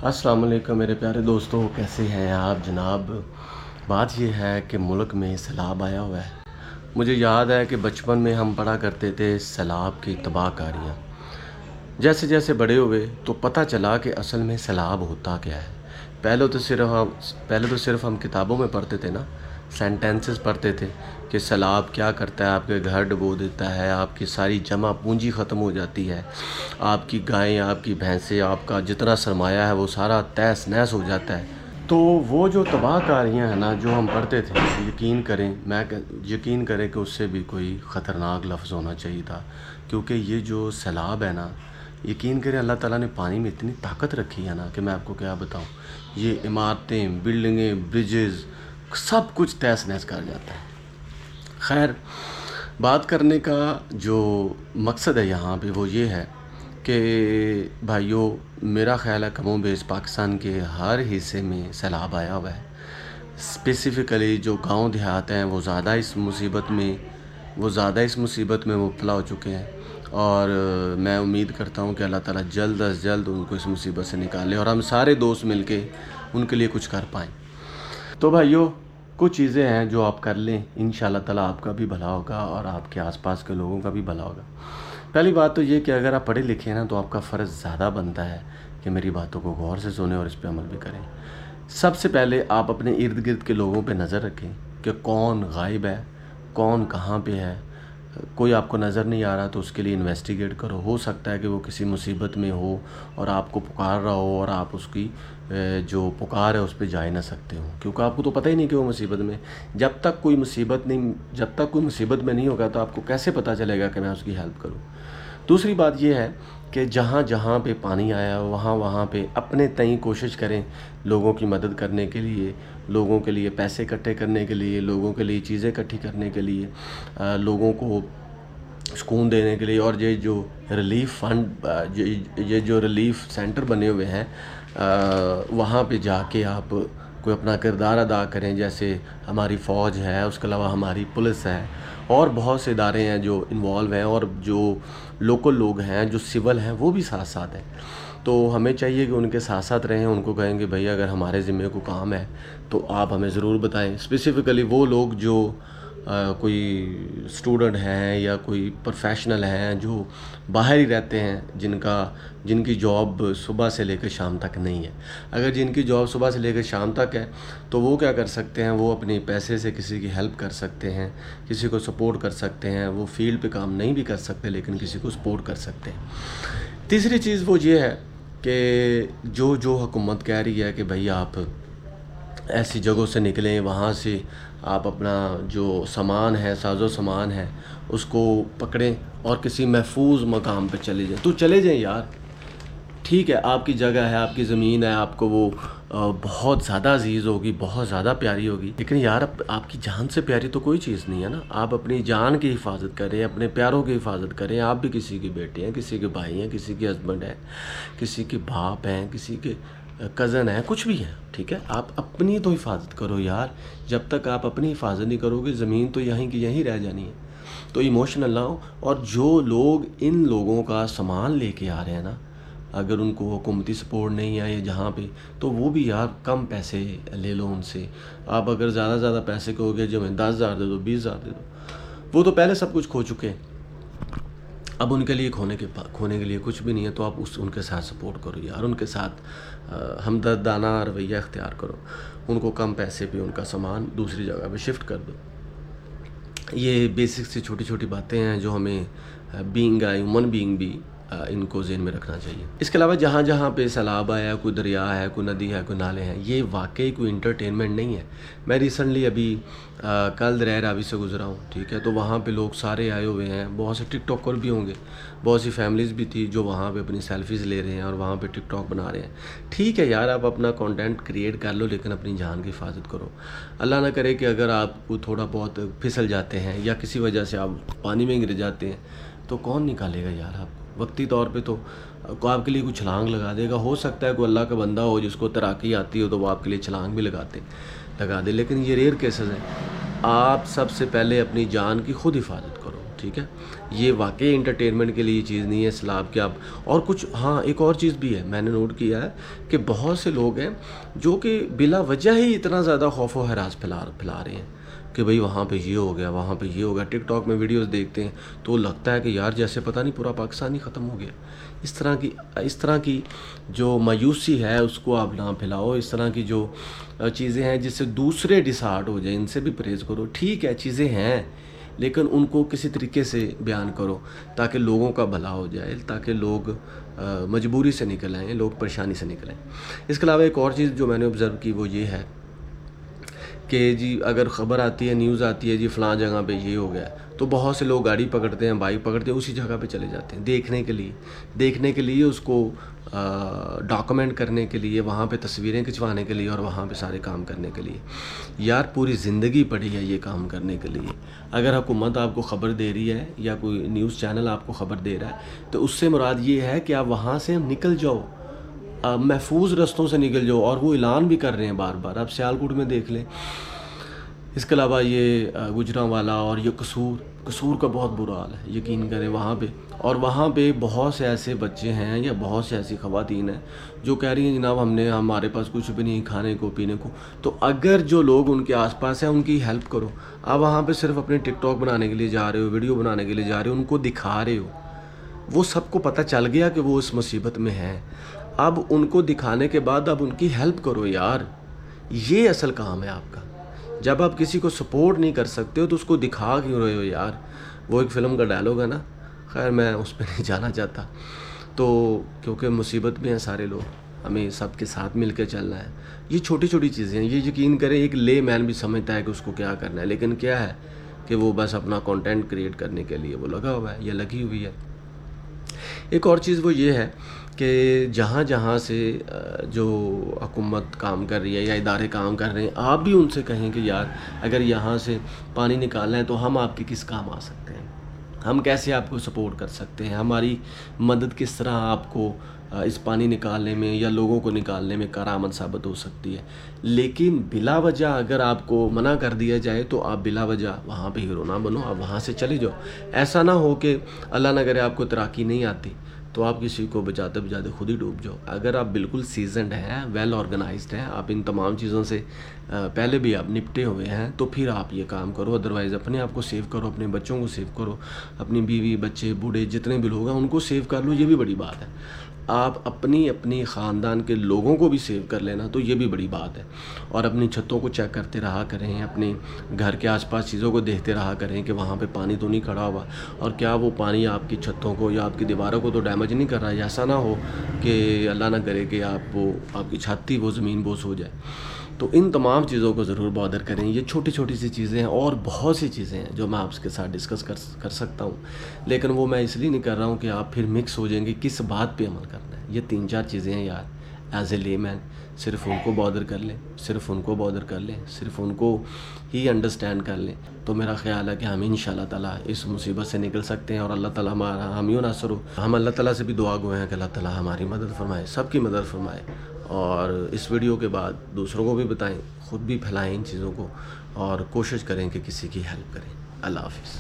السلام علیکم میرے پیارے دوستوں، کیسے ہیں آپ جناب؟ بات یہ ہے کہ ملک میں سیلاب آیا ہوا ہے۔ مجھے یاد ہے کہ بچپن میں ہم پڑھا کرتے تھے سیلاب کی تباہ کاریاں۔ جیسے جیسے بڑے ہوئے تو پتہ چلا کہ اصل میں سیلاب ہوتا کیا ہے۔ پہلے تو صرف ہم کتابوں میں پڑھتے تھے نا، سینٹینسز پڑھتے تھے کہ سیلاب کیا کرتا ہے، آپ کے گھر ڈبو دیتا ہے، آپ کی ساری جمع پونجی ختم ہو جاتی ہے، آپ کی گائیں، آپ کی بھینسیں، آپ کا جتنا سرمایہ ہے وہ سارا تہس نہس ہو جاتا ہے۔ تو وہ جو تباہ کاریاں ہیں نا جو ہم پڑھتے تھے، یقین کریں کہ اس سے بھی کوئی خطرناک لفظ ہونا چاہیے تھا، کیونکہ یہ جو سیلاب ہے نا، یقین کریں اللہ تعالیٰ نے پانی میں اتنی طاقت رکھی ہے نا کہ میں آپ کو کیا بتاؤں۔ یہ عمارتیں، بلڈنگیں، برجز، سب کچھ تہس نہس کر جاتا ہے۔ خیر، بات کرنے کا جو مقصد ہے یہاں پہ وہ یہ ہے کہ بھائیوں، میرا خیال ہے کم و بیش پاکستان کے ہر حصے میں سیلاب آیا ہوا ہے۔ اسپیسیفکلی جو گاؤں دیہات ہیں وہ زیادہ اس مصیبت میں مبتلا ہو چکے ہیں، اور میں امید کرتا ہوں کہ اللہ تعالیٰ جلد از جلد ان کو اس مصیبت سے نکالے اور ہم سارے دوست مل کے ان کے لیے کچھ کر پائیں۔ تو بھائیوں، کچھ چیزیں ہیں جو آپ کر لیں، انشاءاللہ تعالیٰ آپ کا بھی بھلا ہوگا اور آپ کے آس پاس کے لوگوں کا بھی بھلا ہوگا۔ پہلی بات تو یہ کہ اگر آپ پڑھے لکھے ہیں نا تو آپ کا فرض زیادہ بنتا ہے کہ میری باتوں کو غور سے سنیں اور اس پہ عمل بھی کریں۔ سب سے پہلے آپ اپنے ارد گرد کے لوگوں پہ نظر رکھیں کہ کون غائب ہے، کون کہاں پہ ہے۔ کوئی آپ کو نظر نہیں آ رہا تو اس کے لیے انویسٹیگیٹ کرو۔ ہو سکتا ہے کہ وہ کسی مصیبت میں ہو اور آپ کو پکار رہا ہو، اور آپ اس کی جو پکار ہے اس پہ جا ہی نہ سکتے ہو، کیونکہ آپ کو تو پتہ ہی نہیں کہ وہ مصیبت میں۔ جب تک کوئی مصیبت میں نہیں ہوگا تو آپ کو کیسے پتہ چلے گا کہ میں اس کی ہیلپ کروں۔ دوسری بات یہ ہے کہ جہاں جہاں پہ پانی آیا ہو وہاں پہ اپنے تئیں کوشش کریں لوگوں کی مدد کرنے کے لیے، لوگوں کے لیے پیسے اکٹھے کرنے کے لیے، لوگوں کے لیے چیزیں اکٹھی کرنے کے لیے، لوگوں کو سکون دینے کے لیے۔ اور یہ جو ریلیف فنڈ، یہ جو ریلیف سینٹر بنے ہوئے ہیں، وہاں پہ جا کے آپ کوئی اپنا کردار ادا کریں، جیسے ہماری فوج ہے، اس کے علاوہ ہماری پولیس ہے، اور بہت سے ادارے ہیں جو انوالو ہیں، اور جو لوکل لوگ ہیں جو سول ہیں وہ بھی ساتھ ساتھ ہیں۔ تو ہمیں چاہیے کہ ان کے ساتھ ساتھ رہیں، ان کو کہیں کہ بھئی اگر ہمارے ذمے کو کام ہے تو آپ ہمیں ضرور بتائیں۔ اسپیسیفکلی وہ لوگ جو کوئی اسٹوڈنٹ ہیں یا کوئی پروفیشنل ہیں جو باہر ہی رہتے ہیں، جن کی جاب صبح سے لے کے شام تک نہیں ہے۔ اگر جن کی جاب صبح سے لے کے شام تک ہے تو وہ کیا کر سکتے ہیں، وہ اپنے پیسے سے کسی کی ہیلپ کر سکتے ہیں، کسی کو سپورٹ کر سکتے ہیں۔ وہ فیلڈ پہ کام نہیں بھی کر سکتے لیکن کسی کو سپورٹ کر سکتے ہیں۔ تیسری چیز وہ یہ ہے کہ جو حکومت کہہ رہی ہے کہ بھئی آپ ایسی جگہوں سے نکلیں، وہاں سے آپ اپنا جو سامان ہے، ساز و سامان ہے، اس کو پکڑیں اور کسی محفوظ مقام پہ چلے جائیں۔ تو چلے جائیں یار، ٹھیک ہے، آپ کی جگہ ہے، آپ کی زمین ہے، آپ کو وہ بہت زیادہ عزیز ہوگی، بہت زیادہ پیاری ہوگی، لیکن یار آپ کی جان سے پیاری تو کوئی چیز نہیں ہے نا۔ آپ اپنی جان کی حفاظت کریں، اپنے پیاروں کی حفاظت کریں۔ آپ بھی کسی کے بیٹے ہیں، کسی کے بھائی ہیں، کسی کے ہسبینڈ ہیں، کسی کے باپ ہیں، کسی کے کزن ہیں، کچھ بھی ہیں، ٹھیک ہے۔ آپ اپنی تو حفاظت کرو یار۔ جب تک آپ اپنی حفاظت نہیں کرو گے زمین تو یہیں کی یہیں رہ جانی ہے۔ تو ایموشنل نہ ہو، اور جو لوگ ان لوگوں کا سامان لے کے آ رہے ہیں نا، اگر ان کو حکومتی سپورٹ نہیں ہے یا جہاں پہ، تو وہ بھی یار کم پیسے لے لو ان سے۔ آپ اگر زیادہ پیسے کہو گے جو ہمیں 10,000 دے دو، 20,000 دے دو، وہ تو پہلے سب کچھ کھو چکے ہیں، اب ان کے لیے کھونے کے لیے کچھ بھی نہیں ہے۔ تو آپ ان کے ساتھ سپورٹ کرو یار، ان کے ساتھ ہمدردانہ رویہ اختیار کرو، ان کو کم پیسے پہ ان کا سامان دوسری جگہ پہ شفٹ کر دو۔ یہ بیسک سے چھوٹی چھوٹی باتیں ہیں جو ہمیں بینگ اے ہیومن بینگ بھی ان کو ذہن میں رکھنا چاہیے۔ اس کے علاوہ جہاں جہاں پہ سیلاب آیا، کوئی دریا ہے، کوئی ندی ہے، کوئی نالے ہیں، یہ واقعی کوئی انٹرٹینمنٹ نہیں ہے۔ میں ریسنٹلی ابھی کل دریا راوی سے گزرا ہوں، ٹھیک ہے، تو وہاں پہ لوگ سارے آئے ہوئے ہیں، بہت سے ٹک ٹاکر بھی ہوں گے، بہت سی فیملیز بھی تھی جو وہاں پہ اپنی سیلفیز لے رہے ہیں اور وہاں پہ ٹک ٹاک بنا رہے ہیں۔ ٹھیک ہے یار، آپ اپنا کانٹینٹ کریٹ کر لو لیکن اپنی جان کی حفاظت کرو۔ اللہ نہ کرے کہ اگر آپ کو تھوڑا بہت پھسل جاتے ہیں یا کسی وجہ سے آپ پانی میں گر جاتے ہیں تو کون نکالے گا یار آپ کو؟ وقتی طور پہ تو آپ کے لیے کوئی چھلانگ لگا دے گا۔ ہو سکتا ہے کوئی اللہ کا بندہ ہو جس کو تیراکی آتی ہو تو وہ آپ کے لیے چھلانگ بھی لگا دے، لیکن یہ ریئر کیسز ہیں۔ آپ سب سے پہلے اپنی جان کی خود حفاظت کرو، ٹھیک ہے، یہ واقعی انٹرٹینمنٹ کے لیے چیز نہیں ہے سیلاب کے آپ. اور کچھ ہاں ایک اور چیز بھی ہے میں نے نوٹ کیا ہے کہ بہت سے لوگ ہیں جو کہ بلا وجہ ہی اتنا زیادہ خوف و ہراس پھیلا رہے ہیں کہ بھئی وہاں پہ یہ ہو گیا، وہاں پہ یہ ہو گیا. ٹک ٹاک میں ویڈیوز دیکھتے ہیں تو لگتا ہے کہ یار جیسے پتہ نہیں پورا پاکستان ہی ختم ہو گیا. اس طرح کی جو مایوسی ہے اس کو آپ نہ پھیلاؤ. اس طرح کی جو چیزیں ہیں جس سے دوسرے ڈسہارٹ ہو جائیں ان سے بھی پرہیز کرو. ٹھیک ہے چیزیں ہیں لیکن ان کو کسی طریقے سے بیان کرو تاکہ لوگوں کا بھلا ہو جائے، تاکہ لوگ مجبوری سے نکل آئیں، لوگ پریشانی سے نکل آئیں. اس کے علاوہ ایک اور چیز جو میں نے آبزرو کی وہ یہ ہے کہ جی اگر خبر آتی ہے، نیوز آتی ہے جی فلاں جگہ پہ یہ ہو گیا تو بہت سے لوگ گاڑی پکڑتے ہیں، بائک پکڑتے ہیں، اسی جگہ پہ چلے جاتے ہیں دیکھنے کے لیے اس کو ڈاکومنٹ کرنے کے لیے، وہاں پہ تصویریں کھنچوانے کے لیے اور وہاں پہ سارے کام کرنے کے لیے. یار پوری زندگی پڑی ہے یہ کام کرنے کے لیے. اگر حکومت آپ کو خبر دے رہی ہے یا کوئی نیوز چینل آپ کو خبر دے رہا ہے تو اس سے مراد یہ ہے کہ آپ وہاں سے نکل جاؤ، محفوظ رستوں سے نکل جاؤ. اور وہ اعلان بھی کر رہے ہیں بار بار، آپ سیالکوٹ میں دیکھ لیں. اس کے علاوہ یہ گجرانوالا اور یہ قصور کا بہت برا حال ہے، یقین کریں وہاں پہ. اور وہاں پہ بہت سے ایسے بچے ہیں یا بہت سے ایسی خواتین ہیں جو کہہ رہی ہیں جناب ہمارے پاس کچھ بھی نہیں کھانے کو پینے کو. تو اگر جو لوگ ان کے آس پاس ہیں ان کی ہیلپ کرو. آپ وہاں پہ صرف اپنے ٹک ٹاک بنانے کے لیے جا رہے ہو، ویڈیو بنانے کے لیے جا رہے ہو، ان کو دکھا رہے ہو. وہ سب کو پتہ چل گیا کہ وہ اس مصیبت میں ہیں. اب ان کو دکھانے کے بعد اب ان کی ہیلپ کرو یار. یہ اصل کام ہے آپ کا. جب آپ کسی کو سپورٹ نہیں کر سکتے ہو تو اس کو دکھا کیوں رہے ہو یار. وہ ایک فلم کا ڈائلاگ ہے نا، خیر میں اس پہ نہیں جانا چاہتا. تو کیونکہ مصیبت میں ہیں سارے لوگ، ہمیں سب کے ساتھ مل کے چلنا ہے. یہ چھوٹی چھوٹی چیزیں ہیں، یہ یقین کریں ایک لے مین بھی سمجھتا ہے کہ اس کو کیا کرنا ہے، لیکن کیا ہے کہ وہ بس اپنا کنٹینٹ کریٹ کرنے کے لیے وہ لگا ہوا ہے یا لگی ہوئی ہے. ایک اور چیز وہ یہ ہے کہ جہاں سے جو حکومت کام کر رہی ہے یا ادارے کام کر رہے ہیں، آپ بھی ان سے کہیں کہ یار اگر یہاں سے پانی نکالنا ہے تو ہم آپ کے کس کام آ سکتے ہیں، ہم کیسے آپ کو سپورٹ کر سکتے ہیں، ہماری مدد کس طرح آپ کو اس پانی نکالنے میں یا لوگوں کو نکالنے میں کارآمد ثابت ہو سکتی ہے. لیکن بلا وجہ اگر آپ کو منع کر دیا جائے تو آپ بلا وجہ وہاں پہ ہیرو نہ بنو، آپ وہاں سے چلے جاؤ. ایسا نہ ہو کہ اللہ نہ کرے آپ کو تیراکی نہیں آتی تو آپ کسی کو بچاتے خود ہی ڈوب جاؤ. اگر آپ بالکل سیزنڈ ہیں، ویل آرگنائزڈ ہیں، آپ ان تمام چیزوں سے پہلے بھی آپ نپٹے ہوئے ہیں تو پھر آپ یہ کام کرو. ادروائز اپنے آپ کو سیو کرو، اپنے بچوں کو سیو کرو، اپنی بیوی بچے بوڑھے جتنے بھی لوگ ہیں ان کو سیو کر لو. یہ بھی بڑی بات ہے. آپ اپنی خاندان کے لوگوں کو بھی سیو کر لینا تو یہ بھی بڑی بات ہے. اور اپنی چھتوں کو چیک کرتے رہا کریں، اپنے گھر کے آس پاس چیزوں کو دیکھتے رہا کریں کہ وہاں پہ پانی تو نہیں کھڑا ہوا اور کیا وہ پانی آپ کی چھتوں کو یا آپ کی دیواروں کو تو ڈیمیج نہیں کر رہا ہے. ایسا نہ ہو کہ اللہ نہ کرے کہ آپ کی چھت ہی وہ زمین بوس ہو جائے. تو ان تمام چیزوں کو ضرور بادر کریں. یہ چھوٹی چھوٹی سی چیزیں ہیں اور بہت سی چیزیں ہیں جو میں آپ کے ساتھ ڈسکس کر سکتا ہوں، لیکن وہ میں اس لیے نہیں کر رہا ہوں کہ آپ پھر مکس ہو جائیں گے کس بات پہ عمل کرنا ہے. یہ 3-4 چیزیں ہیں یار. ایز اے لے مین صرف ان کو بادر کر لیں، صرف ان کو ہی انڈرسٹینڈ کر لیں تو میرا خیال ہے کہ ہم انشاءاللہ تعالیٰ اس مصیبت سے نکل سکتے ہیں. اور اللہ تعالیٰ ہم یوں ناصر ہو. ہم اللہ تعالیٰ سے بھی دعا گوئے ہیں کہ اللہ تعالیٰ ہماری مدد فرمائے، سب کی مدد فرمائے. اور اس ویڈیو کے بعد دوسروں کو بھی بتائیں، خود بھی پھیلائیں ان چیزوں کو اور کوشش کریں کہ کسی کی ہیلپ کریں. اللہ حافظ.